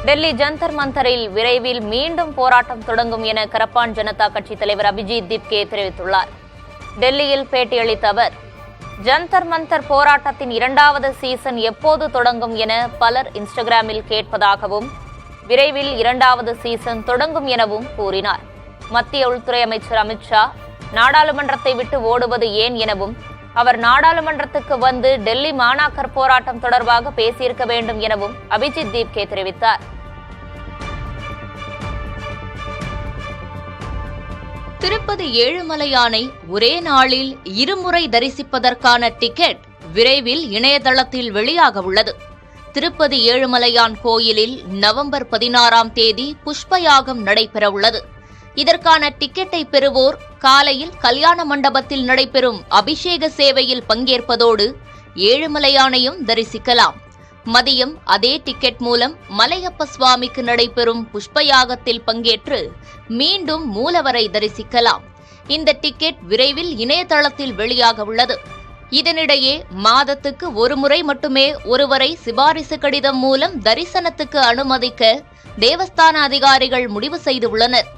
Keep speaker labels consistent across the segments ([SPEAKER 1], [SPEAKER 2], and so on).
[SPEAKER 1] டெல்லி ஜந்தர் மந்தரில் விரைவில் மீண்டும் போராட்டம் தொடங்கும் என கரப்பான் ஜனதா கட்சி தலைவர் அபிஜித் திப்கே தெரிவித்துள்ளார். டெல்லியில் பேட்டியளித்த அவர், ஜந்தர் மந்தர் போராட்டத்தின் 2வது சீசன் எப்போது தொடங்கும் என பலர் இன்ஸ்டாகிராமில் கேட்பதாகவும், விரைவில் 2வது சீசன் தொடங்கும் எனவும் கூறினார். மத்திய உள்துறை அமைச்சர் அமித்ஷா நாடாளுமன்றத்தை விட்டு ஓடுவது ஏன் எனவும், அவர் நாடாளுமன்றத்துக்கு வந்து டெல்லி மாணாக்கர் போராட்டம் தொடர்பாக பேசியிருக்க வேண்டும் எனவும் அபிஜித் திப்கே தெரிவித்தார்.
[SPEAKER 2] திருப்பதி ஏழுமலையானை ஒரே நாளில் இருமுறை தரிசிப்பதற்கான டிக்கெட் விரைவில் இணையதளத்தில் வெளியாக உள்ளது. திருப்பதி ஏழுமலையான் கோயிலில் நவம்பர் 16ஆம் தேதி புஷ்பயாகம் நடைபெறவுள்ளது. இதற்கான டிக்கெட்டை பெறுவோர் காலையில் கல்யாண மண்டபத்தில் நடைபெறும் அபிஷேக சேவையில் பங்கேற்பதோடு ஏழுமலையானையும் தரிசிக்கலாம். மதியம் அதே டிக்கெட் மூலம் மலையப்ப சுவாமிக்கு நடைபெறும் புஷ்பயாகத்தில் பங்கேற்று மீண்டும் மூலவரை தரிசிக்கலாம். இந்த டிக்கெட் விரைவில் இணையதளத்தில் வெளியாக உள்ளது. இதனிடையே மாதத்துக்கு ஒருமுறை மட்டுமே ஒருவரை சிபாரிசு கடிதம் மூலம் தரிசனத்துக்கு அனுமதிக்க தேவஸ்தான அதிகாரிகள் முடிவு செய்துள்ளனர்.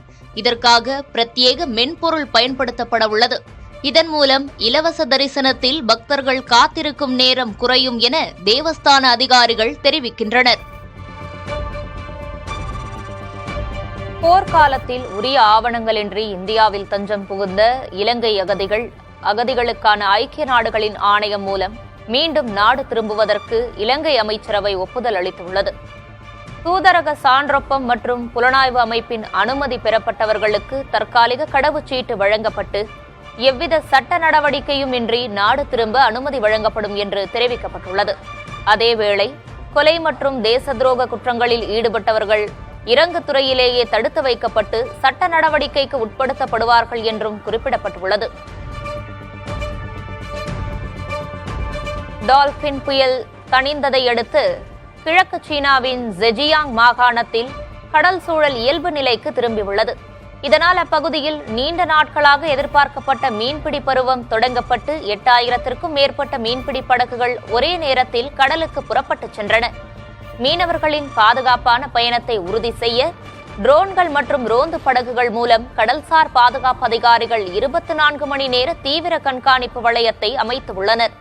[SPEAKER 2] இதற்காக பிரத்யேக மென்பொருள் பயன்படுத்தப்பட உள்ளது. இதன் மூலம் இலவச தரிசனத்தில் பக்தர்கள் காத்திருக்கும் நேரம் குறையும் என தேவஸ்தான அதிகாரிகள் தெரிவிக்கின்றனர்.
[SPEAKER 1] போர்க்காலத்தில் உரிய ஆவணங்களின்றி இந்தியாவில் தஞ்சம் புகுந்த இலங்கை அகதிகளுக்கான ஐக்கிய நாடுகளின் ஆணையம் மூலம் மீண்டும் நாடு திரும்புவதற்கு இலங்கை அமைச்சரவை ஒப்புதல் அளித்துள்ளது. தூதரக சான்றொப்பம் மற்றும் புலனாய்வு அமைப்பின் அனுமதி பெறப்பட்டவர்களுக்கு தற்காலிக கடவுச்சீட்டு வழங்கப்பட்டு எவ்வித சட்ட நடவடிக்கையும் இன்றி நாடு திரும்ப அனுமதி வழங்கப்படும் என்று தெரிவிக்கப்பட்டுள்ளது. அதேவேளை கொலை மற்றும் தேச துரோக குற்றங்களில் ஈடுபட்டவர்கள் இறங்கு துறையிலேயே தடுத்து வைக்கப்பட்டு சட்ட நடவடிக்கைக்கு உட்படுத்தப்படுவார்கள் என்றும் குறிப்பிடப்பட்டுள்ளது. டால்பின் புயல் தணிந்ததை அடுத்து கிழக்கு சீனாவின் ஜெஜியாங் மாகாணத்தில் கடல் சூழல் இயல்பு நிலைக்கு திரும்பியுள்ளது. இதனால் அப்பகுதியில் நீண்ட நாட்களாக எதிர்பார்க்கப்பட்ட மீன்பிடி பருவம் தொடங்கப்பட்டு 8000த்திற்கும் மேற்பட்ட மீன்பிடி படகுகள் ஒரே நேரத்தில் கடலுக்கு புறப்பட்டுச் சென்றன. மீனவர்களின் பாதுகாப்பான பயணத்தை உறுதி செய்ய ட்ரோன்கள் மற்றும் ரோந்து படகுகள் மூலம் கடல்சார் பாதுகாப்பு அதிகாரிகள் 24 மணி நேர தீவிர கண்காணிப்பு வளையத்தை அமைத்துள்ளனர்.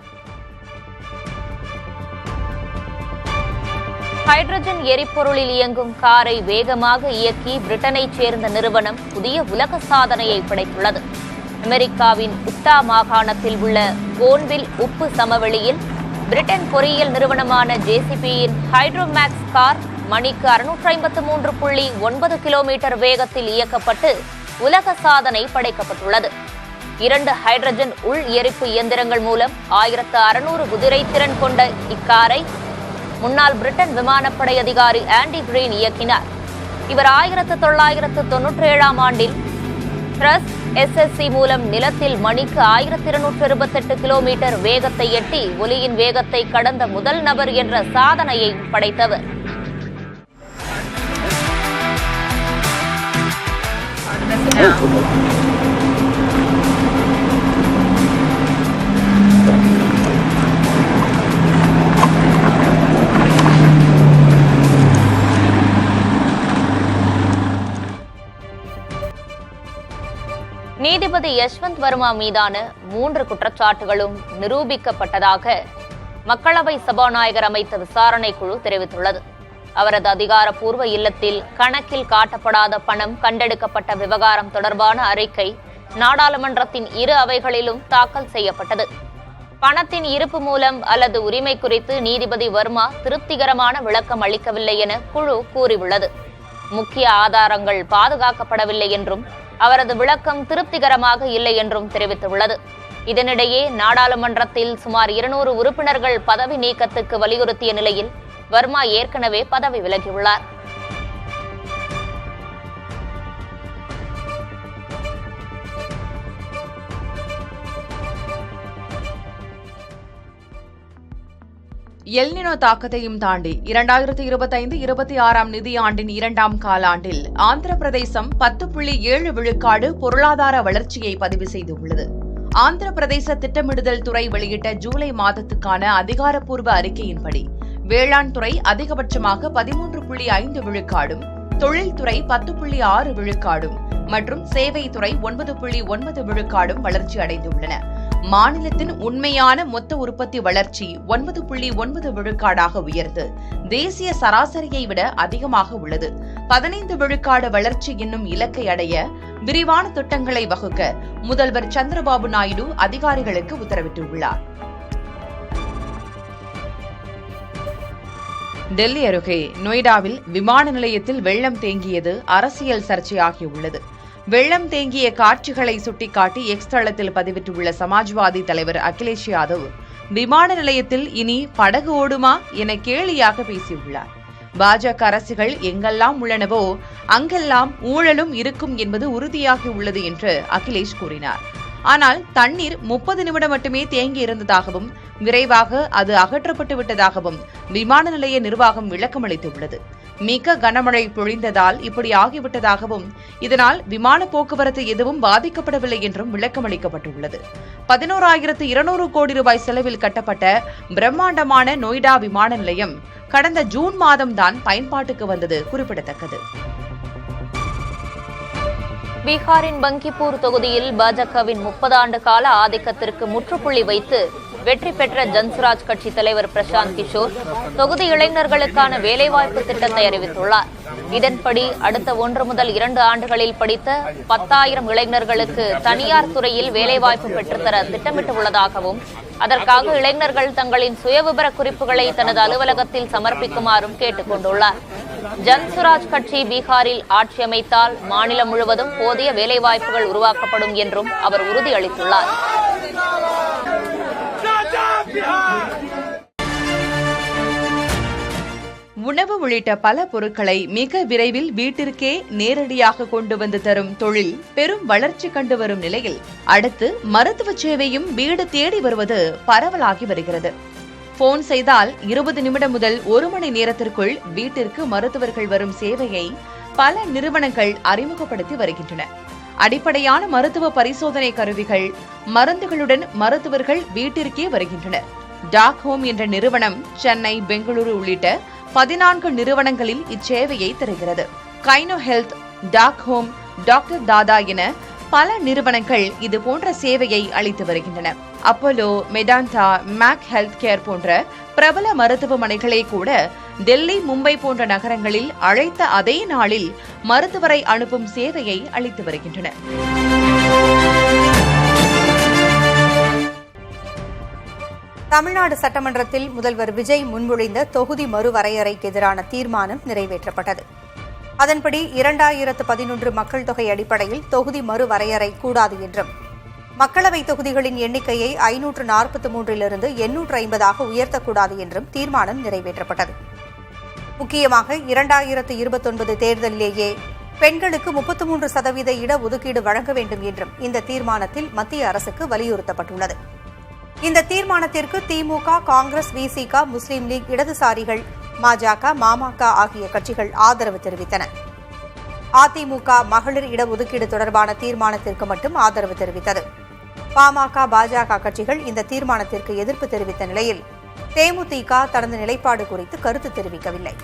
[SPEAKER 1] ஹைட்ரஜன் எரிபொருளில் இயங்கும் காரை வேகமாக இயக்கி பிரிட்டனைச் சேர்ந்த நிறுவனம் புதிய உலக சாதனையை படைத்துள்ளது. அமெரிக்காவின் உட்டா மாகாணத்தில் உள்ள கோன்வில் உப்பு சமவெளியில் பிரிட்டன் பொறியியல் நிறுவனமான ஜேசிபியின் ஹைட்ரோமேக்ஸ் கார் மணிக்கு 653.9 கிலோமீட்டர் வேகத்தில் இயக்கப்பட்டு உலக சாதனை படைக்கப்பட்டுள்ளது. 2 ஹைட்ரஜன் உள் எரிப்பு இயந்திரங்கள் மூலம் 1600 குதிரை திறன் கொண்ட இக்காரை முன்னாள் பிரிட்டன் விமானப்படை அதிகாரி ஆண்டி கிரீன் இயக்கினார். இவர் 1997ஆம் ஆண்டில் ட்ரஸ் SSC மூலம் நிலத்தில் மணிக்கு 1228 கிலோமீட்டர் வேகத்தை எட்டி ஒலியின் வேகத்தை கடந்த முதல் நபர் என்ற சாதனையை படைத்தவர். நீதிபதி யஷ்வந்த் வர்மா மீதான 3 குற்றச்சாட்டுகளும் நிரூபிக்கப்பட்டதாக மக்களவை சபாநாயகர் அமைத்த விசாரணை குழு தெரிவித்துள்ளது. அவரது அதிகாரப்பூர்வ இல்லத்தில் கணக்கில் காட்டப்படாத பணம் கண்டெடுக்கப்பட்ட விவகாரம் தொடர்பான அறிக்கை நாடாளுமன்றத்தின் 2 அவைகளிலும் தாக்கல் செய்யப்பட்டது. பணத்தின் இருப்பு மூலம் அல்லது உரிமை குறித்து நீதிபதி வர்மா திருப்திகரமான விளக்கம் அளிக்கவில்லை என குழு கூறியுள்ளது. முக்கிய ஆதாரங்கள் பாதுகாக்கப்படவில்லை என்றும் அவரது விளக்கம் திருப்திகரமாக இல்லை என்றும் தெரிவித்துள்ளது. இதனிடையே நாடாளுமன்றத்தில் சுமார் 200 உறுப்பினர்கள் பதவி நீக்கத்துக்கு வலியுறுத்திய நிலையில் வர்மா ஏற்கனவே பதவி விலகியுள்ளார்.
[SPEAKER 3] எல்னினோ தாக்கத்தையும் தாண்டி 2025-26 நிதியாண்டின் 2ஆம் காலாண்டில் ஆந்திர பிரதேசம் 10.7 விழுக்காடு பொருளாதார வளர்ச்சியை பதிவு செய்துள்ளது. ஆந்திர பிரதேச திட்டமிடுதல் துறை வெளியிட்ட ஜூலை மாதத்துக்கான அதிகாரப்பூர்வ அறிக்கையின்படி வேளாண் துறை அதிகபட்சமாக 13.5 விழுக்காடும், தொழில்துறை 10.6 விழுக்காடும் மற்றும் சேவைத்துறை 9.9 விழுக்காடும் வளர்ச்சி அடைந்துள்ளன. மாநிலத்தின் உண்மையான மொத்த உற்பத்தி வளர்ச்சி 9.9 விழுக்காடாக உயர்ந்து தேசிய சராசரியை விட அதிகமாக உள்ளது. 15 விழுக்காடு வளர்ச்சி என்னும் இலக்கை அடைய விரிவான திட்டங்களை வகுக்க முதல்வர் சந்திரபாபு நாயுடு அதிகாரிகளுக்கு உத்தரவிட்டுள்ளார். டெல்லி அருகே நொய்டாவில் விமான நிலையத்தில் வெள்ளம் தேங்கியது அரசியல் சர்ச்சையாகியுள்ளது. வெள்ளம் தேங்கிய காட்சிகளை சுட்டிக்காட்டி எக்ஸ் தளத்தில் பதிவிட்டுள்ள சமாஜ்வாதி தலைவர் அகிலேஷ் யாதவ், விமான நிலையத்தில் இனி படகு ஓடுமா என கேலியாக பேசியுள்ளார். பாஜக அரசுகள் எங்கெல்லாம் உள்ளனவோ அங்கெல்லாம் ஊழலும் இருக்கும் என்பது உறுதியாகி உள்ளது என்று அகிலேஷ் கூறினார். ஆனால் தண்ணீர் 30 நிமிடம் மட்டுமே தேங்கி இருந்ததாகவும் விரைவாக அது அகற்றப்பட்டு விட்டதாகவும் விமான நிலைய நிர்வாகம் விளக்கமளித்துள்ளது. மிக கனமழை பொழிந்ததால் இப்படி ஆகிவிட்டதாகவும் இதனால் விமான போக்குவரத்து எதுவும் பாதிக்கப்படவில்லை என்றும் விளக்கமளிக்கப்பட்டுள்ளது. 11,200 கோடி ரூபாய் செலவில் கட்டப்பட்ட பிரம்மாண்டமான நொய்டா விமான நிலையம் கடந்த ஜூன் மாதம்தான் பயன்பாட்டுக்கு வந்தது குறிப்பிடத்தக்கது.
[SPEAKER 1] பீகாரின் பங்கிப்பூர் தொகுதியில் பாஜகவின் 30 ஆண்டு கால ஆதிக்கத்திற்கு முற்றுப்புள்ளி வைத்து வெற்றி பெற்ற ஜன்சுராஜ் கட்சி தலைவர் பிரசாந்த் கிஷோர் தொகுதி இளைஞர்களுக்கான வேலைவாய்ப்பு திட்டத்தை அறிவித்துள்ளார். இதன்படி அடுத்த 1 முதல் 2 ஆண்டுகளில் படித்த 10,000 இளைஞர்களுக்கு தனியார் துறையில் வேலைவாய்ப்பு பெற்றுத்தர திட்டமிட்டுள்ளதாகவும் அதற்காக இளைஞர்கள் தங்களின் சுயவிபர குறிப்புகளை தனது அலுவலகத்தில் சமர்ப்பிக்குமாறும் கேட்டுக் கொண்டுள்ளார். ஜன்சுராஜ் கட்சி பீகாரில் ஆட்சி அமைத்தால் மாநிலம் முழுவதும் போதிய வேலைவாய்ப்புகள் உருவாக்கப்படும் என்றும் அவர் உறுதியளித்துள்ளார்.
[SPEAKER 3] உணவு உள்ளிட்ட பல பொருட்களை மிக விரைவில் வீட்டிற்கே நேரடியாக கொண்டு வந்து தரும் தொழில் பெரும் வளர்ச்சி கண்டு வரும் நிலையில் அடுத்து மருத்துவ சேவையும் வீடு தேடி வருவது பரவலாகி வருகிறது. போன் செய்தால் 20 நிமிடம் முதல் 1 மணி நேரத்திற்குள் வீட்டிற்கு மருத்துவர்கள் வரும் சேவையை பல நிறுவனங்கள் அறிமுகப்படுத்தி வருகின்றன. அடிப்படையான மருத்துவ பரிசோதனை கருவிகள், மருந்துகளுடன் மருத்துவர்கள் வீட்டிற்கே வருகின்றனர். டாக் ஹோம் என்ற நிறுவனம் சென்னை, பெங்களூரு உள்ளிட்ட 14 நிறுவனங்களில் இச்சேவையை தருகிறது. Gyno health, doc home, doctor Dada என பல நிறுவனங்கள் இது போன்ற சேவையை அளித்து வருகின்றன. Apollo, Medanta, Max health care போன்ற பிரபல மருத்துவமனைகளை கூட டெல்லி, மும்பை போன்ற நகரங்களில் அழைத்த அதே நாளில் மருத்துவரை அனுப்பும் சேவையை அளித்து வருகின்றன.
[SPEAKER 4] தமிழ்நாடு சட்டமன்றத்தில் முதல்வர் விஜய் முன்மொழிந்த தொகுதி மறுவரையறைக்கு எதிரான தீர்மானம் நிறைவேற்றப்பட்டது. அதன்படி 2011 மக்கள் தொகை அடிப்படையில் தொகுதி மறுவரையறை கூடாது என்றும் மக்களவை தொகுதிகளின் எண்ணிக்கையை 543 850 உயர்த்தக்கூடாது என்றும் தீர்மானம் நிறைவேற்றப்பட்டது. முக்கியமாக 2029 தேர்தலிலேயே பெண்களுக்கு 33% இடஒதுக்கீடு வழங்க வேண்டும் என்றும் இந்த தீர்மானத்தில் மத்திய அரசுக்கு வலியுறுத்தப்பட்டுள்ளது. இந்த தீர்மானத்திற்கு திமுக, காங்கிரஸ், விசிக, முஸ்லீம் லீக், இடதுசாரிகள், பாஜக, மாமக ஆகிய கட்சிகள் ஆதரவு தெரிவித்தன. அதிமுக மகளிர் இடஒதுக்கீடு தொடர்பான தீர்மானத்திற்கு மட்டும் ஆதரவு தெரிவித்தது. பாமக, பாஜக கட்சிகள் இந்த தீர்மானத்திற்கு எதிர்ப்பு தெரிவித்த நிலையில் தேமுதிக தனது நிலைப்பாடு குறித்து கருத்து தெரிவிக்கவில்லை.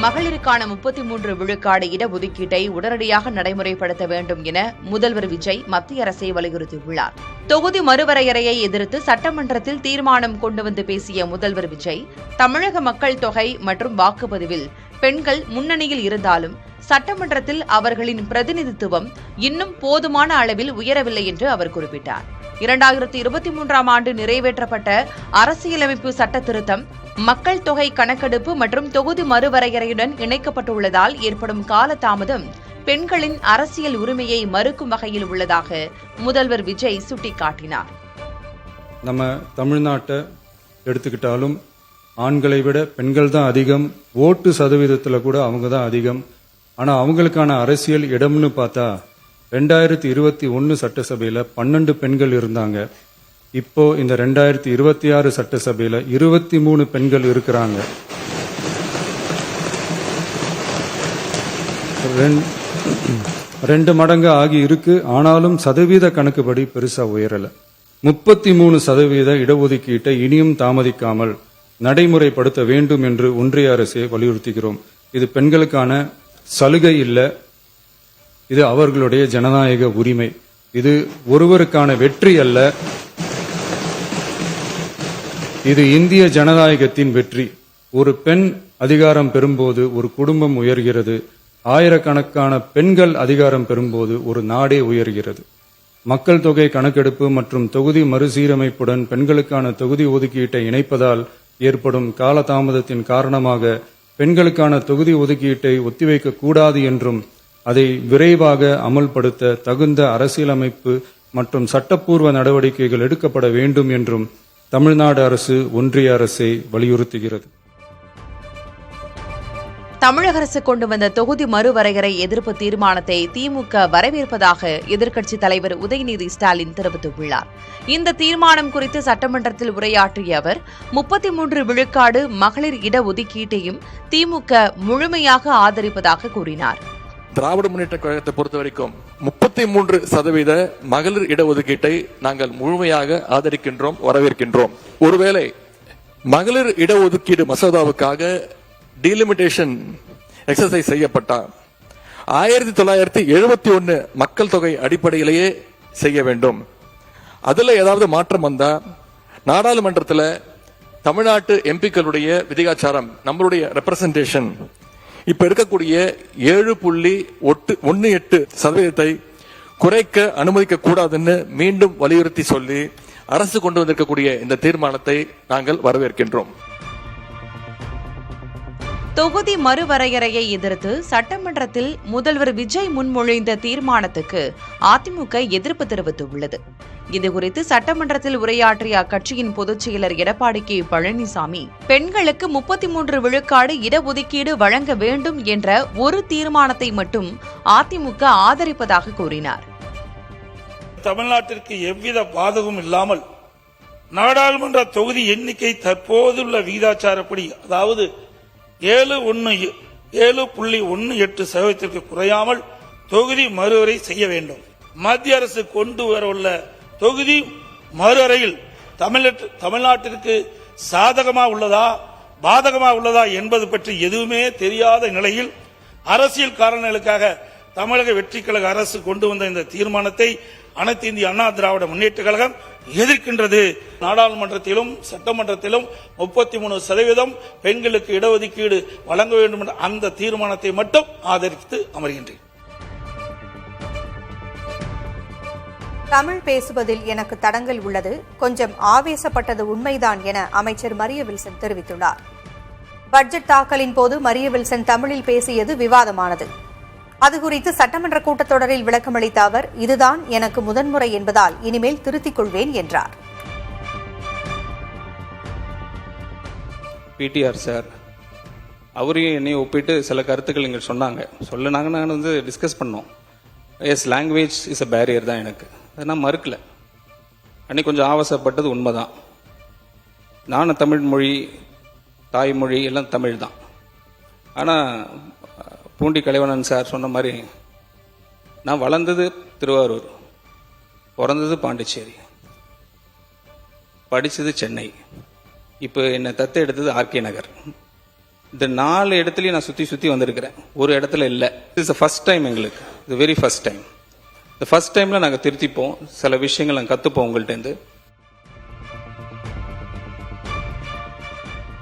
[SPEAKER 3] மகளிருக்கான 33 விழுக்காடு இடஒதுக்கீட்டை உடனடியாக நடைமுறைப்படுத்த வேண்டும் என முதல்வர் விஜய் மத்திய அரசை வலியுறுத்தியுள்ளார். தொகுதி மறுவரையறையை எதிர்த்து சட்டமன்றத்தில் தீர்மானம் கொண்டு வந்து பேசிய முதல்வர் விஜய், தமிழக மக்கள் தொகை மற்றும் வாக்குப்பதிவில் பெண்கள் முன்னணியில் இருந்தாலும் சட்டமன்றத்தில் அவர்களின் பிரதிநிதித்துவம் இன்னும் போதுமான அளவில் உயரவில்லை என்று அவர் குறிப்பிட்டார். 2023ஆம் ஆண்டு நிறைவேற்றப்பட்ட அரசியலமைப்பு சட்ட திருத்தம் மக்கள் தொகை கணக்கெடுப்பு மற்றும் தொகுதி மறுவரையறையுடன் இணைக்கப்பட்டுள்ளதால் ஏற்படும் காலதாமதம் பெண்களின் அரசியல் உரிமையை மறுக்கும் வகையில் உள்ளதாக முதல்வர் விஜய் சுட்டிக்காட்டினார்.
[SPEAKER 5] நம்ம தமிழ்நாட்டை எடுத்துக்கிட்டாலும் ஆண்களை விட பெண்கள் தான் அதிகம், ஓட்டு சதவீதத்தில் கூட அவங்க தான் அதிகம். ஆனால் அவங்களுக்கான அரசியல் இடம்னு பார்த்தா 2021 சட்டசபையில் 12 பெண்கள் இருந்தாங்க. இப்போ இந்த 2026 சட்டசபையில் 23 பெண்கள் இருக்கிறாங்க. 2 மடங்கு ஆகி இருக்கு. ஆனாலும் சதவீத கணக்குப்படி பெருசா உயரல. 33% இடஒதுக்கீட்டை இனியும் தாமதிக்காமல் நடைமுறைப்படுத்த வேண்டும் என்று ஒன்றிய அரசை வலியுறுத்துகிறோம். இது பெண்களுக்கான சலுகை இல்ல, இது அவர்களுடைய ஜனநாயக உரிமை. இது ஒருவருக்கான வெற்றி அல்ல, இது இந்திய ஜனநாயகத்தின் வெற்றி. ஒரு பெண் அதிகாரம் பெறும்போது ஒரு குடும்பம் உயர்கிறது. ஆயிரக்கணக்கான பெண்கள் அதிகாரம் பெறும்போது ஒரு நாடே உயர்கிறது. மக்கள் தொகை கணக்கெடுப்பு மற்றும் தொகுதி மறுசீரமைப்புடன் பெண்களுக்கான தொகுதி ஒதுக்கீட்டை இணைப்பதால் ஏற்படும் காலதாமதத்தின் காரணமாக பெண்களுக்கான தொகுதி ஒதுக்கீட்டை ஒத்திவைக்க கூடாது என்றும் அதை விரைவாக அமல்படுத்த தகுந்த அரசியலமைப்பு மற்றும் சட்டப்பூர்வ நடவடிக்கைகள் எடுக்கப்பட வேண்டும் என்றும் தமிழ்நாடு அரசு ஒன்றிய அரசை வலியுறுத்துகிறது.
[SPEAKER 3] தமிழக அரசு கொண்டு வந்த தொகுதி மறுவரையறை எதிர்ப்பு தீர்மானத்தை திமுக வரவேற்பதாக எதிர்க்கட்சித் தலைவர் உதயநிதி ஸ்டாலின் தெரிவித்துள்ளார். இந்த தீர்மானம் குறித்து சட்டமன்றத்தில் உரையாற்றிய அவர் 33 விழுக்காடு மகளிர் இடஒதுக்கீட்டையும் திமுக முழுமையாக ஆதரிப்பதாக கூறினார்.
[SPEAKER 6] திராவிட முன்னேற்ற கழகத்தை பொறுத்த வரைக்கும் 33% மகளிர் இடஒதுக்கீட்டை நாங்கள் முழுமையாக ஆதரிக்கின்றோம், வரவேற்கின்றோம். ஒருவேளை மகளிர் இடஒதுக்கீடு மசோதாவுக்காக டீலிமிட்டேஷன் எக்ஸசைஸ் செய்யப்பட்டார் 1971 மக்கள் தொகை அடிப்படையிலேயே செய்ய வேண்டும். அதுல ஏதாவது மாற்றம் வந்தா நாடாளுமன்றத்தில் தமிழ்நாட்டு எம்பிக்களுடைய விதிகாச்சாரம், நம்மளுடைய ரெப்ரசன்டேஷன் இப்ப இருக்கக்கூடிய 7.18% குறைக்க அனுமதிக்க கூடாதுன்னு மீண்டும் வலியுறுத்தி சொல்லி அரசு கொண்டு வந்திருக்கக்கூடிய இந்த தீர்மானத்தை நாங்கள் வரவேற்கின்றோம்.
[SPEAKER 3] தொகுதி மறுவரையறையை எதிர்த்து சட்டமன்றத்தில் முதல்வர் விஜய் முன்மொழிந்த தீர்மானத்துக்கு அதிமுக எதிர்ப்பு தெரிவித்துள்ளது. இதுகுறித்து சட்டமன்றத்தில் உரையாற்றிய அக்கட்சியின் பொதுச் செயலர் எடப்பாடி கே பழனிசாமி, பெண்களுக்கு 33 விழுக்காடு இடஒதுக்கீடு வழங்க வேண்டும் என்ற ஒரு தீர்மானத்தை மட்டும் அதிமுக ஆதரிப்பதாக கூறினார்.
[SPEAKER 7] தமிழ்நாட்டிற்கு எவ்வித பாதகமும் இல்லாமல் நாடாளுமன்ற தொகுதி எண்ணிக்கை தற்போதுள்ள விகிதாச்சாரப்படி, அதாவது 7.18% குறையாமல் தொகுதி மறுவரை செய்ய வேண்டும். மத்திய அரசு கொண்டு வரவுள்ள தொகுதி மறுவரையில் தமிழ்நாட்டிற்கு சாதகமா உள்ளதா பாதகமா உள்ளதா என்பது பற்றி எதுவுமே தெரியாத நிலையில் அரசியல் காரணங்களுக்காக தமிழக வெற்றிக் கழக அரசு கொண்டு வந்த இந்த தீர்மானத்தை அனைத்து இந்திய அண்ணா திராவிட முன்னேற்ற கழகம் எதிர்க்கின்றது. நாடாளுமன்றத்திலும் சட்டமன்றத்திலும் 33% பெண்களுக்கு இடஒதுக்கீடு வழங்க வேண்டும் என்ற அந்த தீர்மானத்தை மட்டும் ஆதரித்து அமர்கின்றேன்.
[SPEAKER 4] தமிழ் பேசுவதில் எனக்கு தடங்கல் உள்ளது, கொஞ்சம் ஆவேசப்பட்டது உண்மைதான் என அமைச்சர் மரிய வில்சன் தெரிவித்துள்ளார். பட்ஜெட் தாக்கலின் போது மரிய வில்சன் தமிழில் பேசியது விவாதமானது. அதுகுறித்து சட்டமன்ற கூட்டத்தொடரில் விளக்கமளித்த அவர், இதுதான் எனக்கு முதன்முறை என்பதால் இனிமேல் திருத்திக் கொள்வேன் என்றார்.
[SPEAKER 8] பிடிஆர் சார் அவரையும் என்னையும் ஒப்பிட்டு சில கருத்துக்கள் இங்கே சொன்னாங்க. நாங்கள் டிஸ்கஸ் பண்ணோம். Yes, language is a barrier தான் எனக்கு, அதை நான் மறுக்கல. அன்னைக்கு கொஞ்சம் ஆவசப்பட்டது உண்மைதான். நானும் தமிழ் மொழி, தாய்மொழி எல்லாம் தமிழ் தான். ஆனால் பூண்டி கலைவணன் சார் சொன்ன மாதிரி நான் வளர்ந்தது திருவாரூர், பிறந்தது பாண்டிச்சேரி, படித்தது சென்னை, இப்போ என்னை தத்து எடுத்தது ஆர்கே நகர். இந்த 4 இடத்துலையும் நான் சுற்றி வந்திருக்கிறேன், ஒரு இடத்துல இல்லை. இட்ஸ் ஃபர்ஸ்ட் டைம் எங்களுக்கு, இது வெரி ஃபர்ஸ்ட் டைம். இந்த ஃபர்ஸ்ட் டைமில் நாங்கள் திருத்திப்போம், சில விஷயங்கள் நாங்கள் கற்றுப்போம் உங்கள்கிட்டருந்து.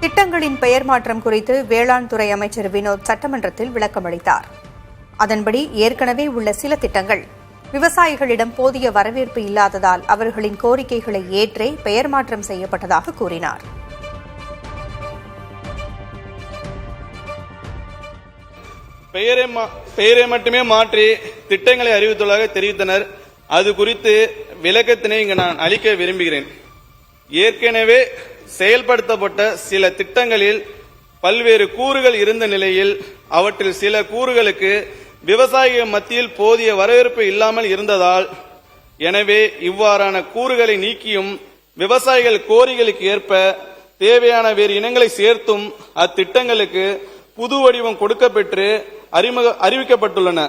[SPEAKER 4] திட்டங்களின் பெயர் மாற்றம் குறித்து வேளாண் துறை அமைச்சர் வினோத் சட்டமன்றத்தில் விளக்கமளித்தார். அதன்படி ஏற்கனவே உள்ள சில திட்டங்கள் விவசாயிகளிடம் போதிய வரவேற்பு இல்லாததால் அவர்களின் கோரிக்கைகளை ஏற்றே பெயர் மாற்றம் செய்யப்பட்டதாக கூறினார்.
[SPEAKER 9] பெயரை மட்டுமே மாற்றி திட்டங்களை அறிவித்துள்ளதாக தெரிவித்தனர். அது குறித்து விளக்கத்தினை இங்கு நான் அளிக்க விரும்புகிறேன். ஏற்கனவே செயல்படுத்தப்பட்ட சில திட்டங்களில் பல்வேறு கூறுகள் இருந்த நிலையில் அவற்றில் சில கூறுகளுக்கு விவசாயிகள் மத்தியில் போதிய வரவேற்பு இல்லாமல் இருந்ததால், எனவே இவ்வாறான கூறுகளை நீக்கியும் விவசாயிகள் கோரிக்கைகளுக்கு ஏற்ப தேவையான வேறு இனங்களை சேர்த்தும் அத்திட்டங்களுக்கு புது வடிவம் கொடுக்கப்பெற்று அறிவிக்கப்பட்டுள்ளன.